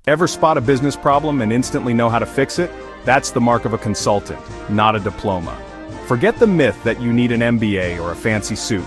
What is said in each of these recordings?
Ever spot a business problem and instantly know how to fix it? That's the mark of a consultant, not a diploma. Forget the myth that you need an MBA or a fancy suit.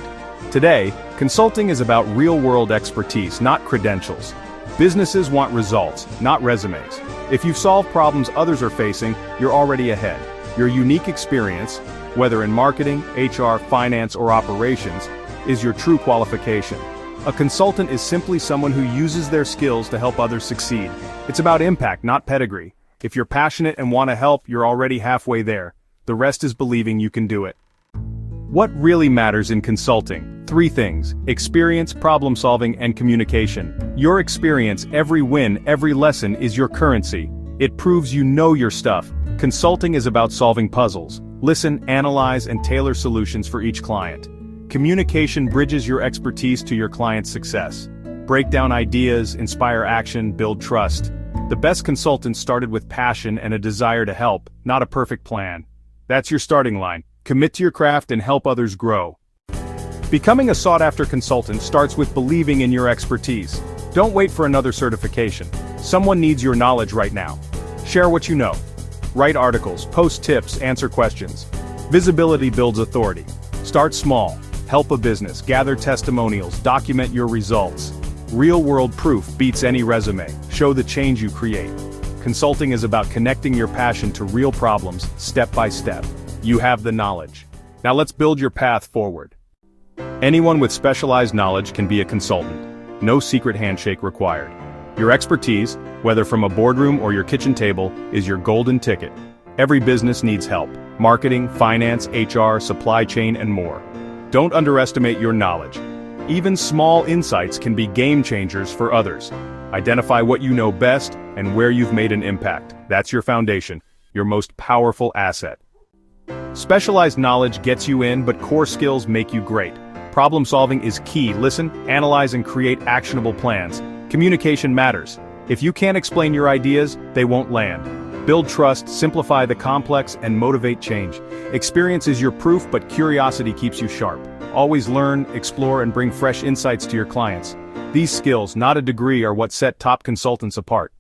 Today, consulting is about real-world expertise, not credentials. Businesses want results, not resumes. If you've solved problems others are facing, you're already ahead. Your unique experience, whether in marketing, HR, finance, or operations, is your true qualification. A consultant is simply someone who uses their skills to help others succeed. It's about impact, not pedigree. If you're passionate and want to help, you're already halfway there. The rest is believing you can do it. What really matters in consulting? 3 things: experience, problem solving, and communication. Your experience, every win, every lesson is your currency. It proves you know your stuff. Consulting is about solving puzzles. Listen, analyze, and tailor solutions for each client. Communication bridges your expertise to your client's success. Break down ideas, inspire action, build trust. The best consultants started with passion and a desire to help, not a perfect plan. That's your starting line. Commit to your craft and help others grow. Becoming a sought-after consultant starts with believing in your expertise. Don't wait for another certification. Someone needs your knowledge right now. Share what you know. Write articles, post tips, answer questions. Visibility builds authority. Start small. Help a business, gather testimonials, document your results. Real-world proof beats any resume. Show the change you create. Consulting is about connecting your passion to real problems, step by step. You have the knowledge. Now let's build your path forward. Anyone with specialized knowledge can be a consultant. No secret handshake required. Your expertise, whether from a boardroom or your kitchen table, is your golden ticket. Every business needs help. Marketing, finance, HR, supply chain, and more. Don't underestimate your knowledge. Even small insights can be game changers for others. Identify what you know best and where you've made an impact. That's your foundation, your most powerful asset. Specialized knowledge gets you in, but core skills make you great. Problem solving is key. Listen, analyze, and create actionable plans. Communication matters. If you can't explain your ideas, they won't land. Build trust, simplify the complex, and motivate change. Experience is your proof, but curiosity keeps you sharp. Always learn, explore, and bring fresh insights to your clients. These skills, not a degree, are what set top consultants apart.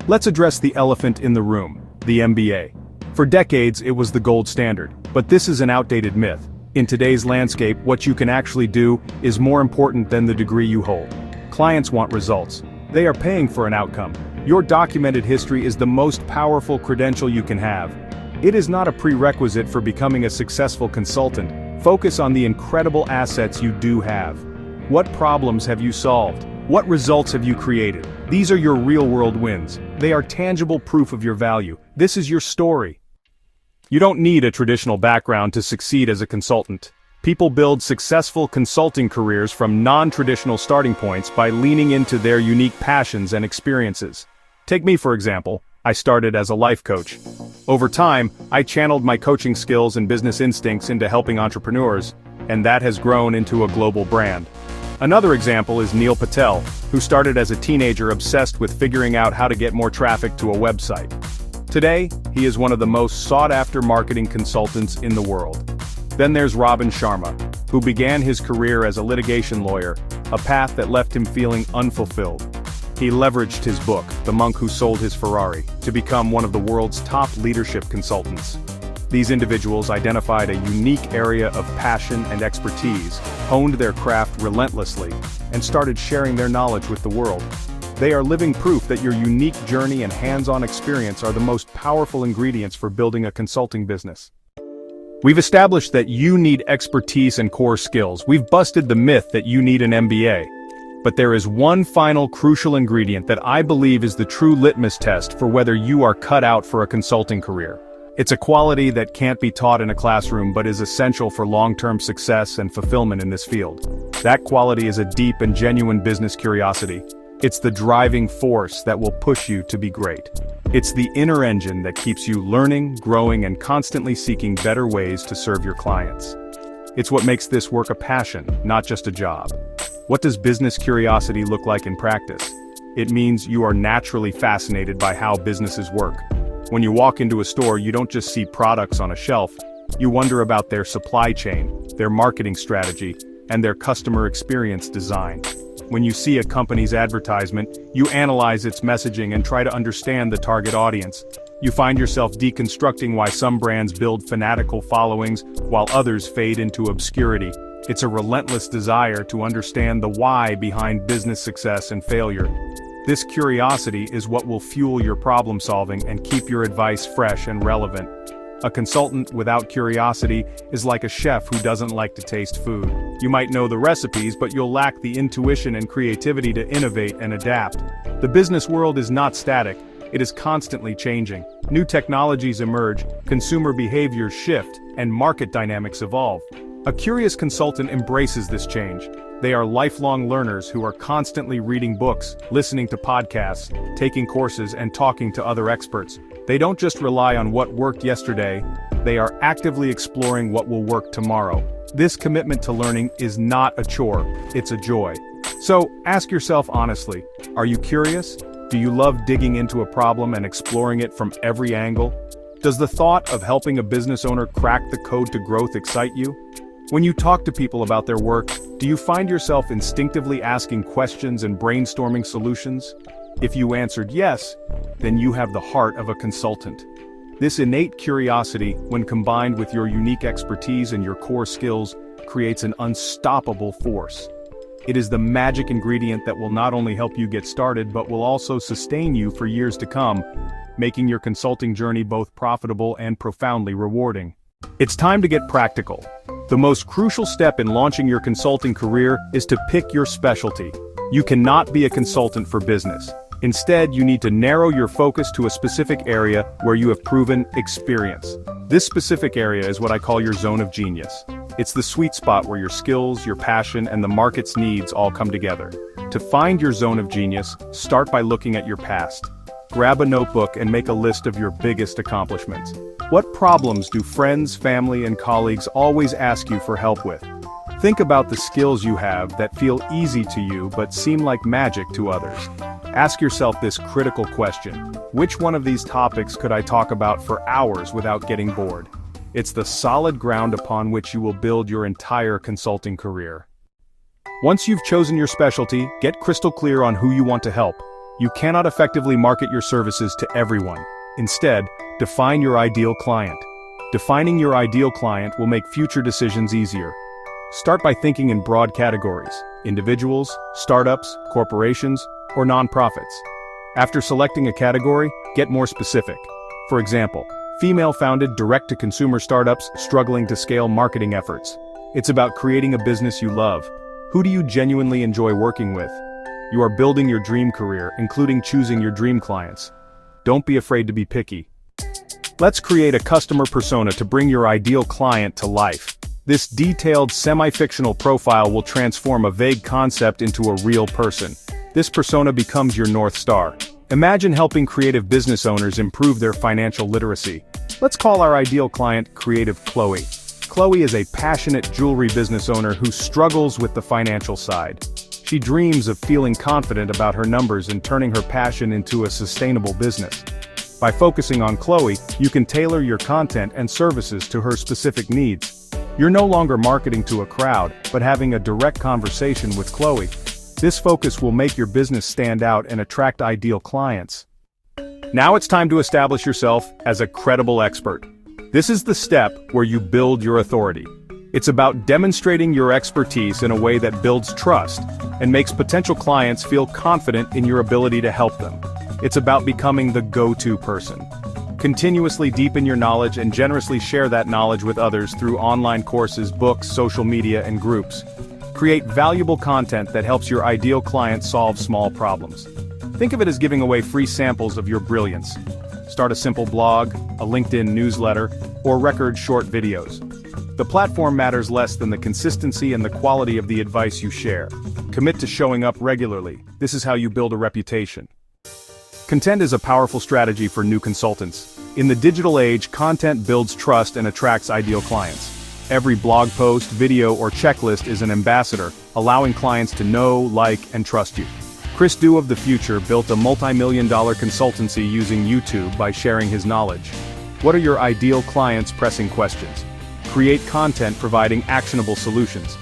Let's address the elephant in the room, the MBA. For decades, it was the gold standard, but this is an outdated myth. In today's landscape, what you can actually do is more important than the degree you hold. Clients want results. They are paying for an outcome. Your documented history is the most powerful credential you can have. It is not a prerequisite for becoming a successful consultant. Focus on the incredible assets you do have. What problems have you solved? What results have you created? These are your real-world wins. They are tangible proof of your value. This is your story. You don't need a traditional background to succeed as a consultant. People build successful consulting careers from non-traditional starting points by leaning into their unique passions and experiences. Take me, for example. I started as a life coach. Over time, I channeled my coaching skills and business instincts into helping entrepreneurs, and that has grown into a global brand. Another example is Neil Patel, who started as a teenager obsessed with figuring out how to get more traffic to a website. Today, he is one of the most sought-after marketing consultants in the world. Then there's Robin Sharma, who began his career as a litigation lawyer, a path that left him feeling unfulfilled. He leveraged his book, The Monk Who Sold His Ferrari, to become one of the world's top leadership consultants. These individuals identified a unique area of passion and expertise, honed their craft relentlessly, and started sharing their knowledge with the world. They are living proof that your unique journey and hands-on experience are the most powerful ingredients for building a consulting business. We've established that you need expertise and core skills. We've busted the myth that you need an MBA. But there is one final crucial ingredient that I believe is the true litmus test for whether you are cut out for a consulting career. It's a quality that can't be taught in a classroom but is essential for long-term success and fulfillment in this field. That quality is a deep and genuine business curiosity. It's the driving force that will push you to be great. It's the inner engine that keeps you learning, growing, and constantly seeking better ways to serve your clients. It's what makes this work a passion, not just a job. What does business curiosity look like in practice? It means you are naturally fascinated by how businesses work. When you walk into a store, you don't just see products on a shelf, you wonder about their supply chain, their marketing strategy, and their customer experience design. When you see a company's advertisement, you analyze its messaging and try to understand the target audience. You find yourself deconstructing why some brands build fanatical followings while others fade into obscurity. It's a relentless desire to understand the why behind business success and failure. This curiosity is what will fuel your problem solving and keep your advice fresh and relevant. A consultant without curiosity is like a chef who doesn't like to taste food. You might know the recipes, but you'll lack the intuition and creativity to innovate and adapt. The business world is not static, it is constantly changing. New technologies emerge, consumer behaviors shift, and market dynamics evolve. A curious consultant embraces this change. They are lifelong learners who are constantly reading books, listening to podcasts, taking courses, and talking to other experts. They don't just rely on what worked yesterday, they are actively exploring what will work tomorrow. This commitment to learning is not a chore, it's a joy. So, ask yourself honestly, are you curious? Do you love digging into a problem and exploring it from every angle? Does the thought of helping a business owner crack the code to growth excite you? When you talk to people about their work, do you find yourself instinctively asking questions and brainstorming solutions? If you answered yes, then you have the heart of a consultant. This innate curiosity, when combined with your unique expertise and your core skills, creates an unstoppable force. It is the magic ingredient that will not only help you get started but will also sustain you for years to come, making your consulting journey both profitable and profoundly rewarding. It's time to get practical. The most crucial step in launching your consulting career is to pick your specialty. You cannot be a consultant for business. Instead, you need to narrow your focus to a specific area where you have proven experience. This specific area is what I call your zone of genius. It's the sweet spot where your skills, your passion, and the market's needs all come together. To find your zone of genius, start by looking at your past. Grab a notebook and make a list of your biggest accomplishments. What problems do friends, family, and colleagues always ask you for help with? Think about the skills you have that feel easy to you but seem like magic to others. Ask yourself this critical question: which one of these topics could I talk about for hours without getting bored? It's the solid ground upon which you will build your entire consulting career. Once you've chosen your specialty, get crystal clear on who you want to help. You cannot effectively market your services to everyone. Instead, define your ideal client. Defining your ideal client will make future decisions easier. Start by thinking in broad categories: individuals, startups, corporations, or nonprofits. After selecting a category, get more specific. For example, female-founded direct-to-consumer startups struggling to scale marketing efforts. It's about creating a business you love. Who do you genuinely enjoy working with? You are building your dream career, including choosing your dream clients. Don't be afraid to be picky. Let's create a customer persona to bring your ideal client to life. This detailed, semi-fictional profile will transform a vague concept into a real person. This persona becomes your North Star. Imagine helping creative business owners improve their financial literacy. Let's call our ideal client Creative Chloe. Chloe is a passionate jewelry business owner who struggles with the financial side. She dreams of feeling confident about her numbers and turning her passion into a sustainable business. By focusing on Chloe, you can tailor your content and services to her specific needs. You're no longer marketing to a crowd, but having a direct conversation with Chloe. This focus will make your business stand out and attract ideal clients. Now it's time to establish yourself as a credible expert. This is the step where you build your authority. It's about demonstrating your expertise in a way that builds trust and makes potential clients feel confident in your ability to help them. It's about becoming the go-to person. Continuously deepen your knowledge and generously share that knowledge with others through online courses, books, social media, and groups. Create valuable content that helps your ideal client solve small problems. Think of it as giving away free samples of your brilliance. Start a simple blog, a LinkedIn newsletter, or record short videos. The platform matters less than the consistency and the quality of the advice you share. Commit to showing up regularly. This is how you build a reputation. Content is a powerful strategy for new consultants. In the digital age, content builds trust and attracts ideal clients. Every blog post, video, or checklist is an ambassador, allowing clients to know, like, and trust you. Chris Du of the future built a multi-million-dollar consultancy using YouTube by sharing his knowledge. What are your ideal clients' pressing questions? Create content providing actionable solutions.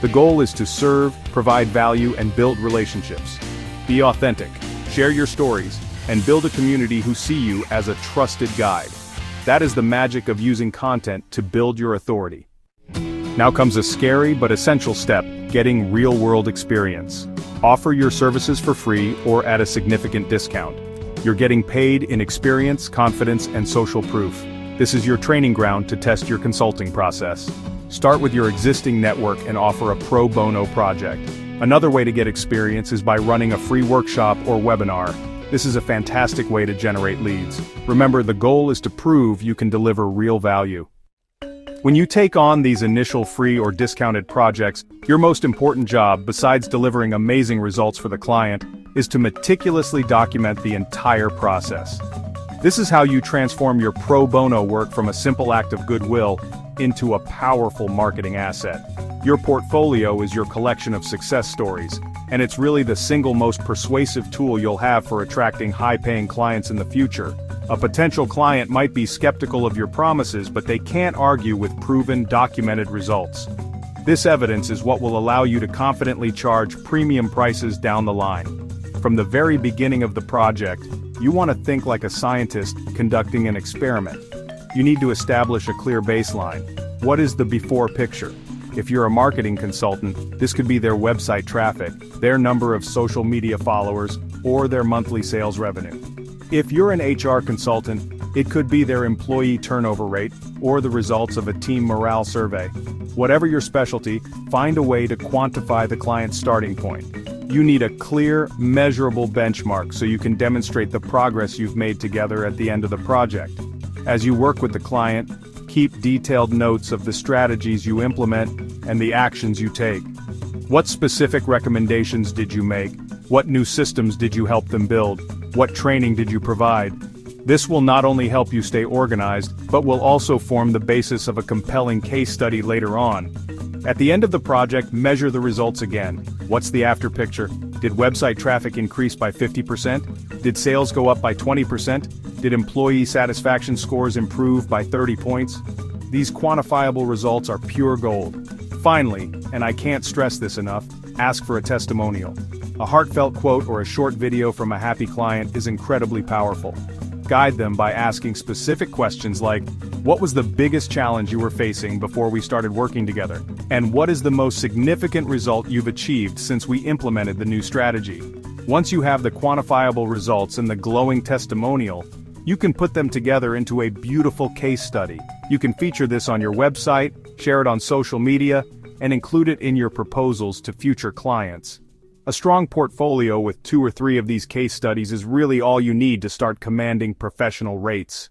The goal is to serve, provide value, and build relationships. Be authentic, share your stories, and build a community who see you as a trusted guide. That is the magic of using content to build your authority. Now comes a scary but essential step, getting real-world experience. Offer your services for free or at a significant discount. You're getting paid in experience, confidence, and social proof. This is your training ground to test your consulting process. Start with your existing network and offer a pro bono project. Another way to get experience is by running a free workshop or webinar. This is a fantastic way to generate leads. Remember, the goal is to prove you can deliver real value. When you take on these initial free or discounted projects, your most important job, besides delivering amazing results for the client, is to meticulously document the entire process. This is how you transform your pro bono work from a simple act of goodwill into a powerful marketing asset. Your portfolio is your collection of success stories, and it's really the single most persuasive tool you'll have for attracting high-paying clients in the future. A potential client might be skeptical of your promises, but they can't argue with proven, documented results. This evidence is what will allow you to confidently charge premium prices down the line. From the very beginning of the project, you want to think like a scientist conducting an experiment. You need to establish a clear baseline. What is the before picture? If you're a marketing consultant, this could be their website traffic, their number of social media followers, or their monthly sales revenue. If you're an HR consultant, it could be their employee turnover rate, or the results of a team morale survey. Whatever your specialty, find a way to quantify the client's starting point. You need a clear, measurable benchmark so you can demonstrate the progress you've made together at the end of the project. As you work with the client, keep detailed notes of the strategies you implement and the actions you take. What specific recommendations did you make? What new systems did you help them build? What training did you provide? This will not only help you stay organized, but will also form the basis of a compelling case study later on. At the end of the project, measure the results again. What's the after picture? Did website traffic increase by 50%? Did sales go up by 20%? Did employee satisfaction scores improve by 30 points? These quantifiable results are pure gold. Finally, and I can't stress this enough, ask for a testimonial. A heartfelt quote or a short video from a happy client is incredibly powerful. Guide them by asking specific questions like, what was the biggest challenge you were facing before we started working together? And what is the most significant result you've achieved since we implemented the new strategy? Once you have the quantifiable results and the glowing testimonial, you can put them together into a beautiful case study. You can feature this on your website, share it on social media, and include it in your proposals to future clients. A strong portfolio with 2 or 3 of these case studies is really all you need to start commanding professional rates.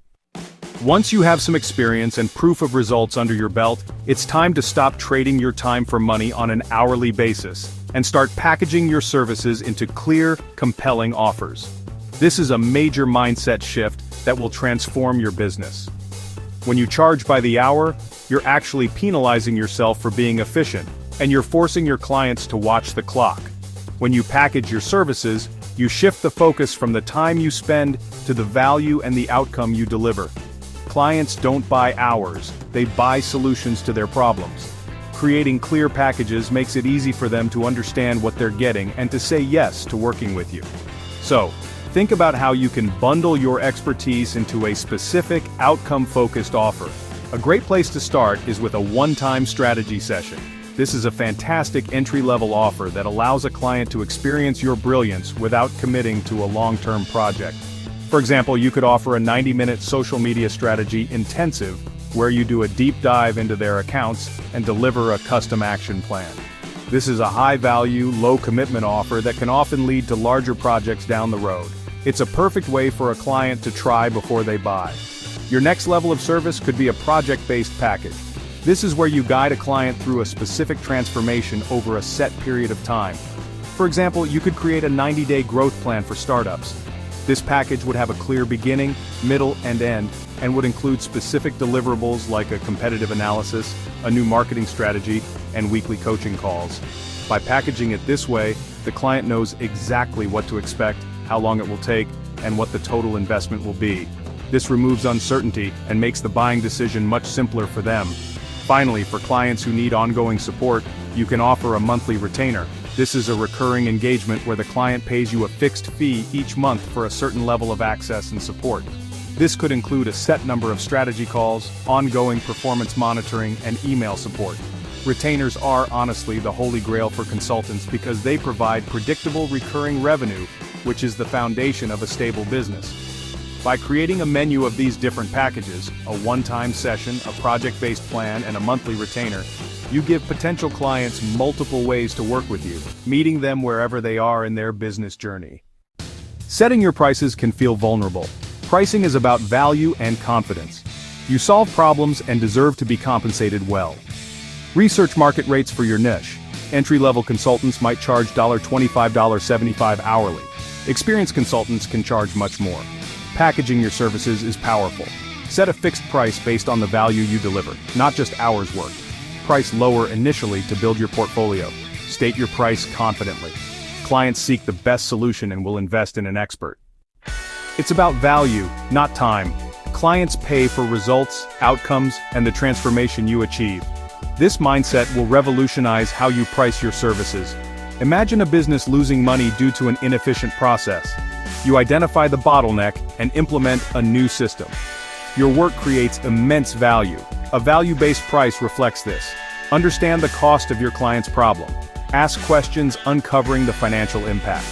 Once you have some experience and proof of results under your belt, it's time to stop trading your time for money on an hourly basis and start packaging your services into clear, compelling offers. This is a major mindset shift that will transform your business. When you charge by the hour, you're actually penalizing yourself for being efficient, and you're forcing your clients to watch the clock. When you package your services, you shift the focus from the time you spend to the value and the outcome you deliver. Clients don't buy hours, they buy solutions to their problems. Creating clear packages makes it easy for them to understand what they're getting and to say yes to working with you. So, think about how you can bundle your expertise into a specific, outcome-focused offer. A great place to start is with a one-time strategy session. This is a fantastic entry-level offer that allows a client to experience your brilliance without committing to a long-term project. For example, you could offer a 90-minute social media strategy intensive where you do a deep dive into their accounts and deliver a custom action plan. This is a high-value, low-commitment offer that can often lead to larger projects down the road. It's a perfect way for a client to try before they buy. Your next level of service could be a project-based package. This is where you guide a client through a specific transformation over a set period of time. For example, you could create a 90-day growth plan for startups. This package would have a clear beginning, middle, and end, and would include specific deliverables like a competitive analysis, a new marketing strategy, and weekly coaching calls. By packaging it this way, the client knows exactly what to expect, how long it will take, and what the total investment will be. This removes uncertainty and makes the buying decision much simpler for them. Finally, for clients who need ongoing support, You can offer a monthly retainer. This is a recurring engagement where the client pays you a fixed fee each month for a certain level of access and support. This could include a set number of strategy calls, ongoing performance monitoring, and email support. Retainers are honestly the holy grail for consultants because they provide predictable recurring revenue, which is the foundation of a stable business. By creating a menu of these different packages, a one-time session, a project-based plan, and a monthly retainer, you give potential clients multiple ways to work with you, meeting them wherever they are in their business journey. Setting your prices can feel vulnerable. Pricing is about value and confidence. You solve problems and deserve to be compensated well. Research market rates for your niche. Entry-level consultants might charge $25, $75 hourly. Experienced consultants can charge much more. Packaging your services is powerful. Set a fixed price based on the value you deliver, not just hours worked. Price lower initially to build your portfolio. State your price confidently. Clients seek the best solution and will invest in an expert. It's about value, not time. Clients pay for results, outcomes, and the transformation you achieve. This mindset will revolutionize how you price your services. Imagine a business losing money due to an inefficient process. You identify the bottleneck and implement a new system. Your work creates immense value. A value-based price reflects this. Understand the cost of your client's problem. Ask questions uncovering the financial impact.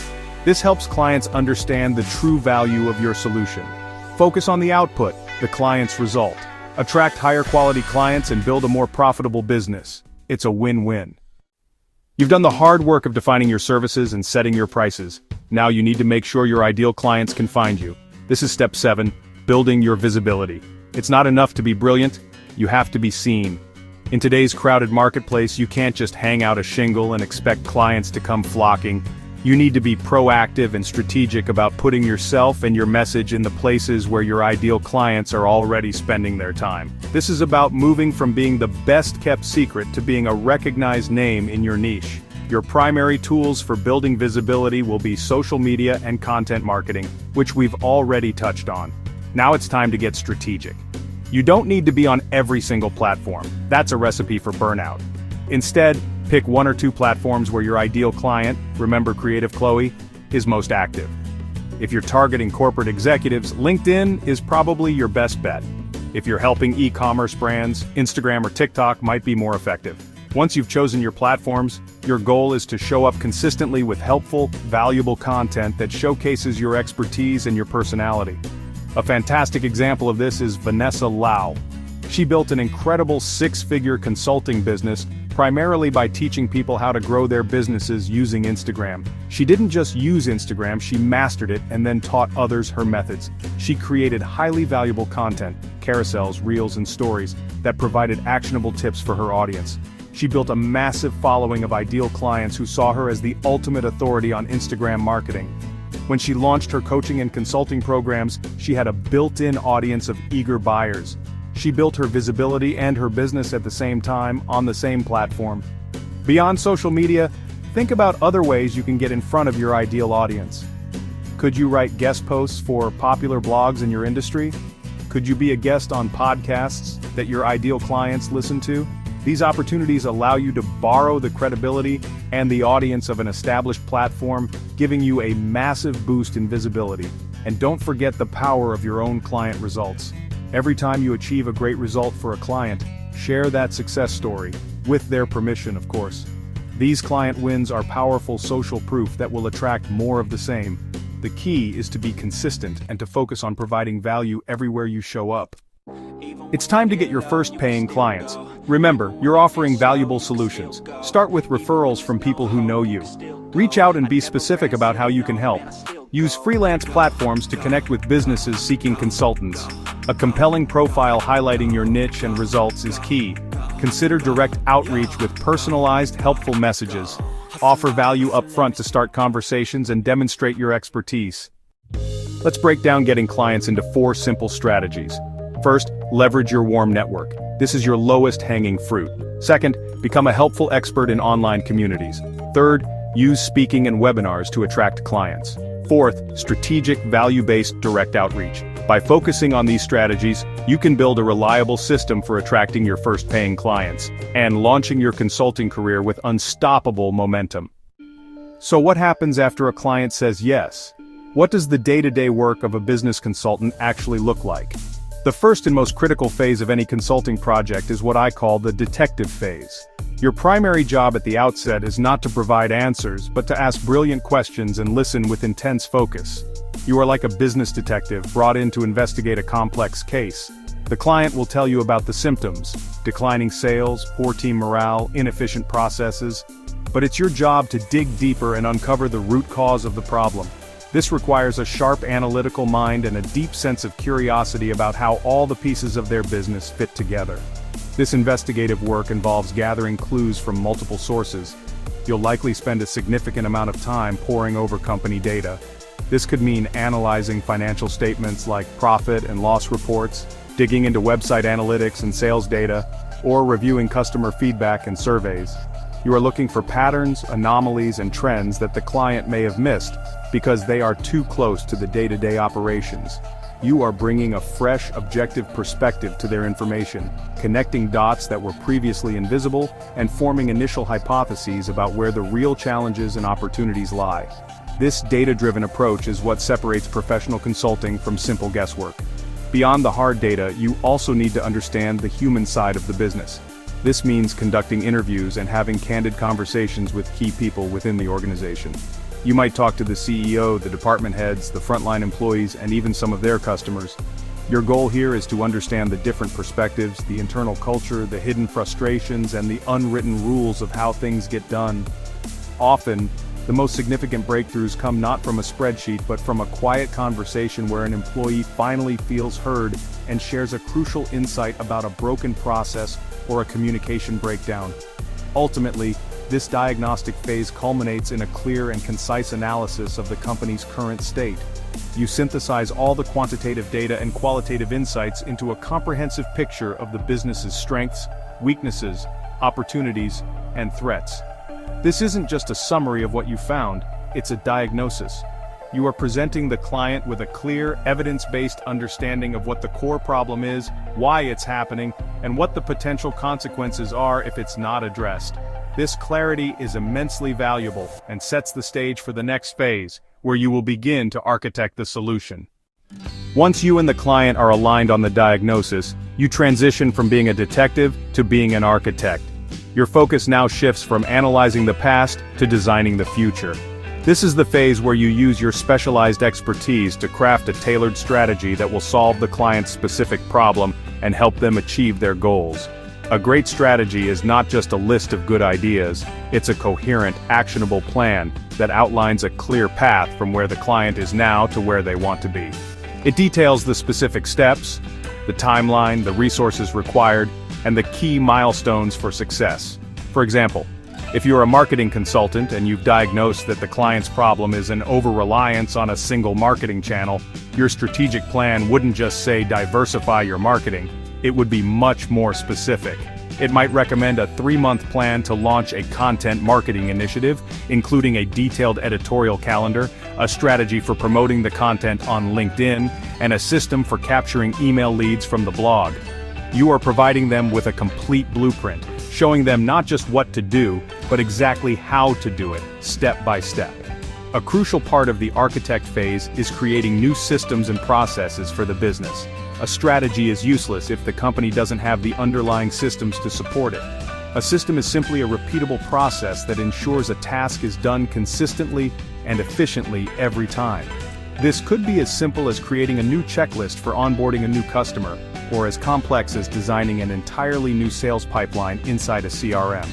This helps clients understand the true value of your solution. Focus on the output, the client's result. Attract higher quality clients and build a more profitable business. It's a win-win. You've done the hard work of defining your services and setting your prices. Now you need to make sure your ideal clients can find you. This is step 7, building your visibility. It's not enough to be brilliant, you have to be seen. In today's crowded marketplace, you can't just hang out a shingle and expect clients to come flocking. You need to be proactive and strategic about putting yourself and your message in the places where your ideal clients are already spending their time. This is about moving from being the best-kept secret to being a recognized name in your niche. Your primary tools for building visibility will be social media and content marketing, which we've already touched on. Now it's time to get strategic. You don't need to be on every single platform. That's a recipe for burnout. Instead, pick 1 or 2 platforms where your ideal client, remember Creative Chloe, is most active. If you're targeting corporate executives, LinkedIn is probably your best bet. If you're helping e-commerce brands, Instagram or TikTok might be more effective. Once you've chosen your platforms, your goal is to show up consistently with helpful, valuable content that showcases your expertise and your personality. A fantastic example of this is Vanessa Lau. She built an incredible 6-figure consulting business primarily by teaching people how to grow their businesses using Instagram. She didn't just use Instagram, she mastered it and then taught others her methods. She created highly valuable content, carousels, reels, and stories that provided actionable tips for her audience. She built a massive following of ideal clients who saw her as the ultimate authority on Instagram marketing. When she launched her coaching and consulting programs, she had a built-in audience of eager buyers. She built her visibility and her business at the same time on the same platform. Beyond social media, think about other ways you can get in front of your ideal audience. Could you write guest posts for popular blogs in your industry? Could you be a guest on podcasts that your ideal clients listen to? These opportunities allow you to borrow the credibility and the audience of an established platform, giving you a massive boost in visibility. And don't forget the power of your own client results. Every time you achieve a great result for a client, share that success story, with their permission, of course. These client wins are powerful social proof that will attract more of the same. The key is to be consistent and to focus on providing value everywhere you show up. It's time to get your first paying clients. Remember, you're offering valuable solutions. Start with referrals from people who know you. Reach out and be specific about how you can help. Use freelance platforms to connect with businesses seeking consultants. A compelling profile highlighting your niche and results is key. Consider direct outreach with personalized, helpful messages. Offer value upfront to start conversations and demonstrate your expertise. Let's break down getting clients into 4 simple strategies. First, leverage your warm network. This is your lowest hanging fruit. Second, become a helpful expert in online communities. Third, use speaking and webinars to attract clients. Fourth, strategic value-based direct outreach. By focusing on these strategies, you can build a reliable system for attracting your first paying clients and launching your consulting career with unstoppable momentum. So what happens after a client says yes? What does the day-to-day work of a business consultant actually look like? The first and most critical phase of any consulting project is what I call the detective phase. Your primary job at the outset is not to provide answers, but to ask brilliant questions and listen with intense focus. You are like a business detective brought in to investigate a complex case. The client will tell you about the symptoms: declining sales, poor team morale, inefficient processes. But it's your job to dig deeper and uncover the root cause of the problem. This requires a sharp analytical mind and a deep sense of curiosity about how all the pieces of their business fit together. This investigative work involves gathering clues from multiple sources. You'll likely spend a significant amount of time poring over company data. This could mean analyzing financial statements like profit and loss reports, digging into website analytics and sales data, or reviewing customer feedback and surveys. You are looking for patterns, anomalies, and trends that the client may have missed because they are too close to the day-to-day operations. You are bringing a fresh, objective perspective to their information, connecting dots that were previously invisible, and forming initial hypotheses about where the real challenges and opportunities lie. This data-driven approach is what separates professional consulting from simple guesswork. Beyond the hard data, you also need to understand the human side of the business. This means conducting interviews and having candid conversations with key people within the organization. You might talk to the CEO, the department heads, the frontline employees, and even some of their customers. Your goal here is to understand the different perspectives, the internal culture, the hidden frustrations, and the unwritten rules of how things get done. Often, the most significant breakthroughs come not from a spreadsheet but from a quiet conversation where an employee finally feels heard and shares a crucial insight about a broken process or a communication breakdown. Ultimately, this diagnostic phase culminates in a clear and concise analysis of the company's current state. You synthesize all the quantitative data and qualitative insights into a comprehensive picture of the business's strengths, weaknesses, opportunities, and threats. This isn't just a summary of what you found, it's a diagnosis. You are presenting the client with a clear, evidence-based understanding of what the core problem is, why it's happening, and what the potential consequences are if it's not addressed. This clarity is immensely valuable and sets the stage for the next phase, where you will begin to architect the solution. Once you and the client are aligned on the diagnosis, you transition from being a detective to being an architect. Your focus now shifts from analyzing the past to designing the future. This is the phase where you use your specialized expertise to craft a tailored strategy that will solve the client's specific problem and help them achieve their goals. A great strategy is not just a list of good ideas, it's a coherent, actionable plan that outlines a clear path from where the client is now to where they want to be. It details the specific steps, the timeline, the resources required, and the key milestones for success. For example, if you're a marketing consultant and you've diagnosed that the client's problem is an over-reliance on a single marketing channel, your strategic plan wouldn't just say diversify your marketing, it would be much more specific. It might recommend a 3-month plan to launch a content marketing initiative, including a detailed editorial calendar, a strategy for promoting the content on LinkedIn, and a system for capturing email leads from the blog. You are providing them with a complete blueprint, showing them not just what to do, but exactly how to do it, step by step. A crucial part of the architect phase is creating new systems and processes for the business. A strategy is useless if the company doesn't have the underlying systems to support it. A system is simply a repeatable process that ensures a task is done consistently and efficiently every time. This could be as simple as creating a new checklist for onboarding a new customer, or as complex as designing an entirely new sales pipeline inside a CRM.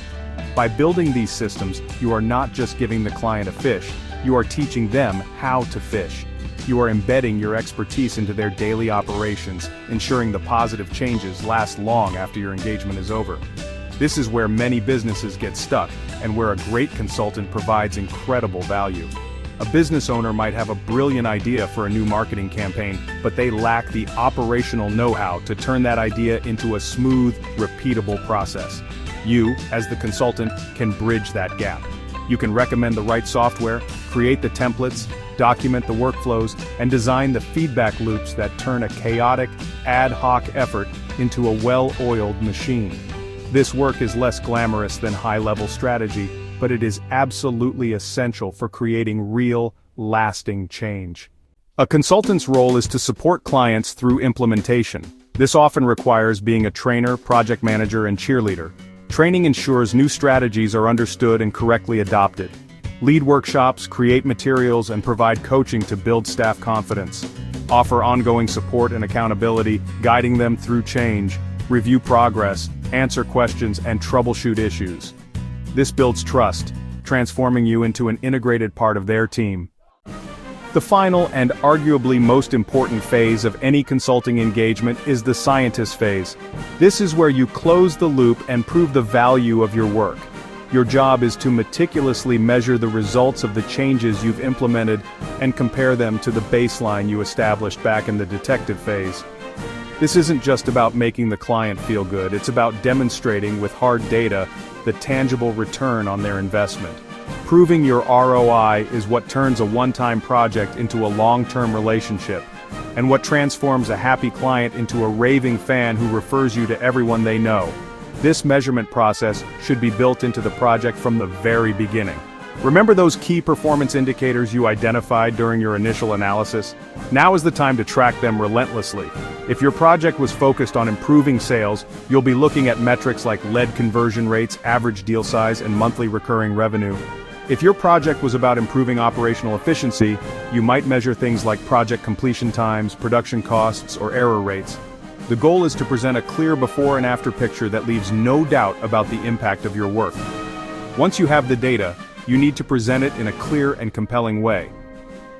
By building these systems, you are not just giving the client a fish, you are teaching them how to fish. You are embedding your expertise into their daily operations, ensuring the positive changes last long after your engagement is over. This is where many businesses get stuck, and where a great consultant provides incredible value. A business owner might have a brilliant idea for a new marketing campaign, but they lack the operational know-how to turn that idea into a smooth, repeatable process. You, as the consultant, can bridge that gap. You can recommend the right software, create the templates, document the workflows, and design the feedback loops that turn a chaotic, ad hoc effort into a well-oiled machine. This work is less glamorous than high-level strategy, but it is absolutely essential for creating real, lasting change. A consultant's role is to support clients through implementation. This often requires being a trainer, project manager, and cheerleader. Training ensures new strategies are understood and correctly adopted. Lead workshops, create materials, and provide coaching to build staff confidence. Offer ongoing support and accountability, guiding them through change. Review progress, answer questions, and troubleshoot issues. This builds trust, transforming you into an integrated part of their team. The final and arguably most important phase of any consulting engagement is the scientist phase. This is where you close the loop and prove the value of your work. Your job is to meticulously measure the results of the changes you've implemented and compare them to the baseline you established back in the detective phase. This isn't just about making the client feel good, it's about demonstrating with hard data the tangible return on their investment. Proving your ROI is what turns a one-time project into a long-term relationship, and what transforms a happy client into a raving fan who refers you to everyone they know. This measurement process should be built into the project from the very beginning. Remember those key performance indicators you identified during your initial analysis? Now is the time to track them relentlessly. If your project was focused on improving sales, you'll be looking at metrics like lead conversion rates, average deal size, and monthly recurring revenue. If your project was about improving operational efficiency, you might measure things like project completion times, production costs, or error rates. The goal is to present a clear before and after picture that leaves no doubt about the impact of your work. Once you have the data, you need to present it in a clear and compelling way.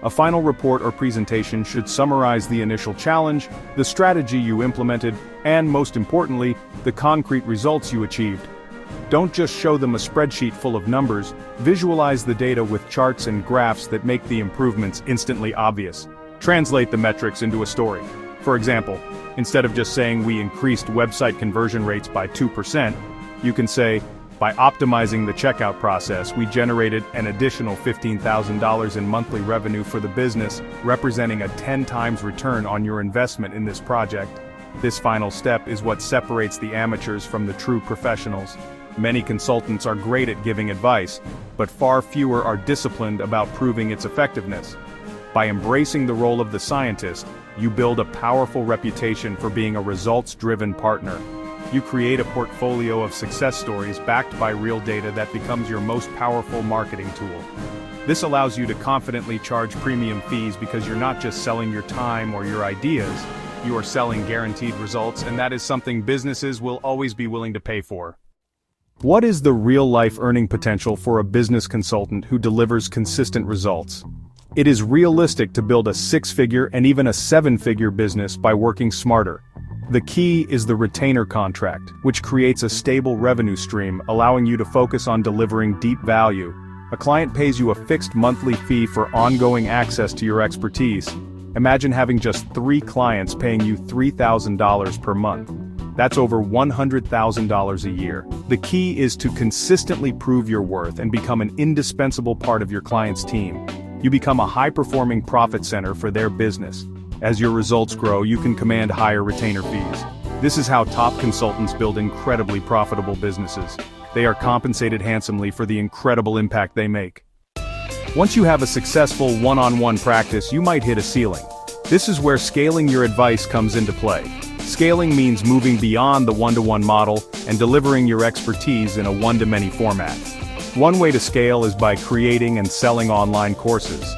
A final report or presentation should summarize the initial challenge, the strategy you implemented, and most importantly, the concrete results you achieved. Don't just show them a spreadsheet full of numbers, visualize the data with charts and graphs that make the improvements instantly obvious. Translate the metrics into a story. For example, instead of just saying we increased website conversion rates by 2%, you can say, by optimizing the checkout process, we generated an additional $15,000 in monthly revenue for the business, representing a 10 times return on your investment in this project. This final step is what separates the amateurs from the true professionals. Many consultants are great at giving advice, but far fewer are disciplined about proving its effectiveness. By embracing the role of the scientist, you build a powerful reputation for being a results-driven partner. You create a portfolio of success stories backed by real data that becomes your most powerful marketing tool. This allows you to confidently charge premium fees because you're not just selling your time or your ideas, you are selling guaranteed results, and that is something businesses will always be willing to pay for. What is the real-life earning potential for a business consultant who delivers consistent results? It is realistic to build a six-figure and even a seven-figure business by working smarter. The key is the retainer contract, which creates a stable revenue stream, allowing you to focus on delivering deep value. A client pays you a fixed monthly fee for ongoing access to your expertise. Imagine having just 3 clients paying you $3,000 per month. That's over $100,000 a year. The key is to consistently prove your worth and become an indispensable part of your client's team. You become a high-performing profit center for their business. As your results grow, you can command higher retainer fees. This is how top consultants build incredibly profitable businesses. They are compensated handsomely for the incredible impact they make. Once you have a successful one-on-one practice, you might hit a ceiling. This is where scaling your advice comes into play. Scaling means moving beyond the one-to-one model and delivering your expertise in a one-to-many format. One way to scale is by creating and selling online courses.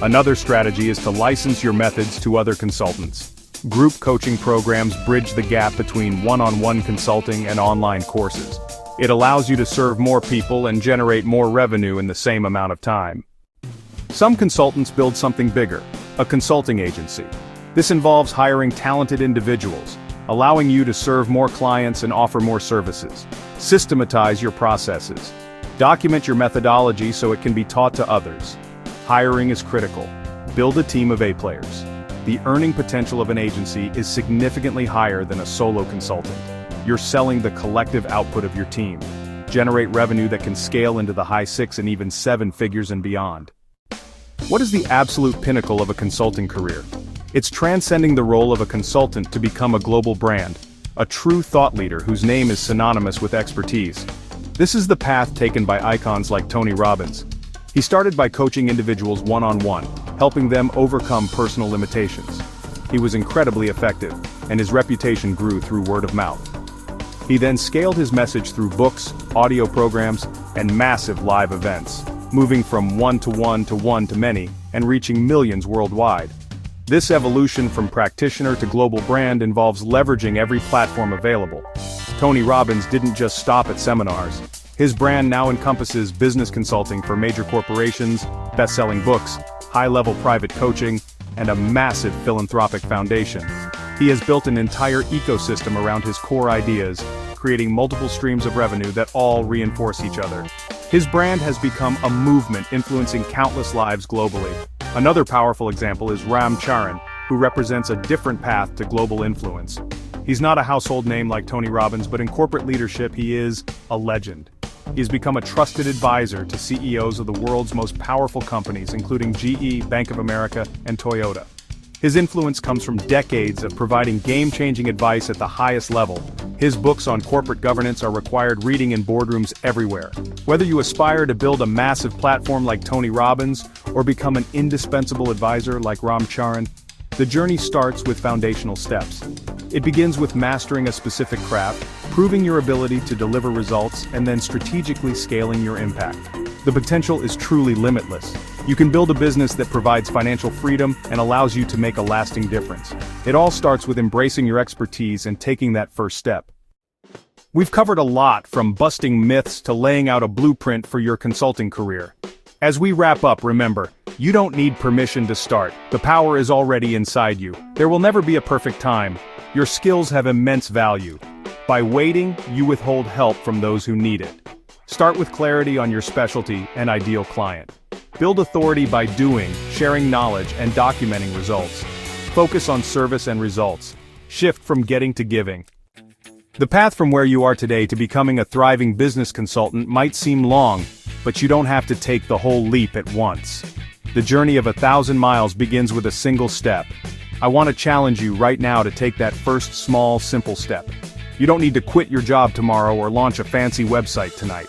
Another strategy is to license your methods to other consultants. Group coaching programs bridge the gap between one-on-one consulting and online courses. It allows you to serve more people and generate more revenue in the same amount of time. Some consultants build something bigger, a consulting agency. This involves hiring talented individuals, allowing you to serve more clients and offer more services. Systematize your processes. Document your methodology so it can be taught to others. Hiring is critical. Build a team of A players. The earning potential of an agency is significantly higher than a solo consultant. You're selling the collective output of your team. Generate revenue that can scale into the high 6 and even 7 figures and beyond. What is the absolute pinnacle of a consulting career? It's transcending the role of a consultant to become a global brand, a true thought leader whose name is synonymous with expertise. This is the path taken by icons like Tony Robbins. He started by coaching individuals one-on-one, helping them overcome personal limitations. He was incredibly effective, and his reputation grew through word of mouth. He then scaled his message through books, audio programs, and massive live events, moving from one-to-one to one-to-many, and reaching millions worldwide. This evolution from practitioner to global brand involves leveraging every platform available. Tony Robbins didn't just stop at seminars. His brand now encompasses business consulting for major corporations, best-selling books, high-level private coaching, and a massive philanthropic foundation. He has built an entire ecosystem around his core ideas, creating multiple streams of revenue that all reinforce each other. His brand has become a movement influencing countless lives globally. Another powerful example is Ram Charan, who represents a different path to global influence. He's not a household name like Tony Robbins, but in corporate leadership he is a legend. He's become a trusted advisor to CEOs of the world's most powerful companies, including GE, Bank of America, and Toyota. His influence comes from decades of providing game-changing advice at the highest level. His books on corporate governance are required reading in boardrooms everywhere. Whether you aspire to build a massive platform like Tony Robbins, or become an indispensable advisor like Ram Charan, the journey starts with foundational steps. It begins with mastering a specific craft, proving your ability to deliver results, and then strategically scaling your impact. The potential is truly limitless. You can build a business that provides financial freedom and allows you to make a lasting difference. It all starts with embracing your expertise and taking that first step. We've covered a lot, from busting myths to laying out a blueprint for your consulting career. As we wrap up, remember, you don't need permission to start. The power is already inside you. There will never be a perfect time. Your skills have immense value. By waiting, you withhold help from those who need it. Start with clarity on your specialty and ideal client. Build authority by doing, sharing knowledge, and documenting results. Focus on service and results. Shift from getting to giving. The path from where you are today to becoming a thriving business consultant might seem long, but you don't have to take the whole leap at once. The journey of 1,000 miles begins with a single step. I want to challenge you right now to take that first small, simple step. You don't need to quit your job tomorrow or launch a fancy website tonight.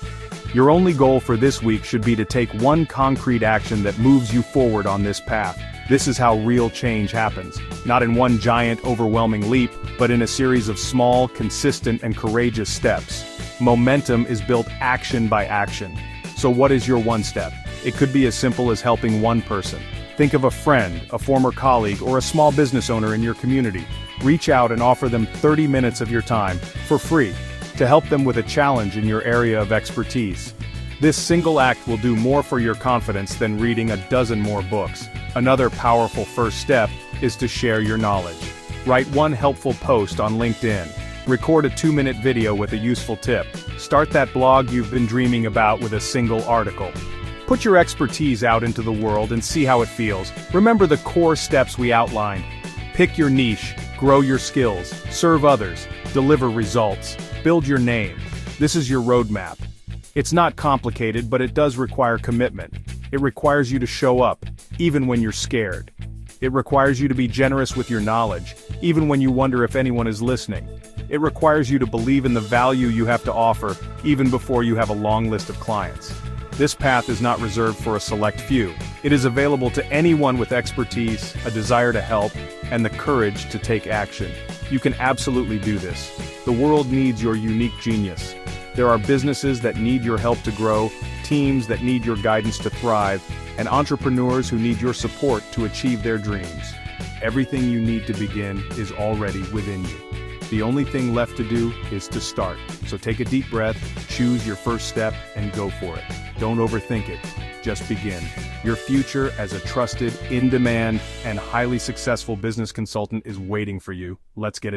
Your only goal for this week should be to take one concrete action that moves you forward on this path. This is how real change happens. Not in one giant, overwhelming leap, but in a series of small, consistent, and courageous steps. Momentum is built action by action. So what is your one step? It could be as simple as helping one person. Think of a friend, a former colleague, or a small business owner in your community. Reach out and offer them 30 minutes of your time, for free, to help them with a challenge in your area of expertise. This single act will do more for your confidence than reading a dozen more books. Another powerful first step is to share your knowledge. Write one helpful post on LinkedIn. Record a 2-minute video with a useful tip. Start that blog you've been dreaming about with a single article. Put your expertise out into the world and see how it feels. Remember the core steps we outlined. Pick your niche, grow your skills, serve others, deliver results, build your name. This is your roadmap. It's not complicated, but it does require commitment. It requires you to show up, even when you're scared. It requires you to be generous with your knowledge, even when you wonder if anyone is listening. It requires you to believe in the value you have to offer, even before you have a long list of clients. This path is not reserved for a select few. It is available to anyone with expertise, a desire to help, and the courage to take action. You can absolutely do this. The world needs your unique genius. There are businesses that need your help to grow, teams that need your guidance to thrive, and entrepreneurs who need your support to achieve their dreams. Everything you need to begin is already within you. The only thing left to do is to start. So take a deep breath, choose your first step, and go for it. Don't overthink it. Just begin. Your future as a trusted, in-demand, and highly successful business consultant is waiting for you. Let's get it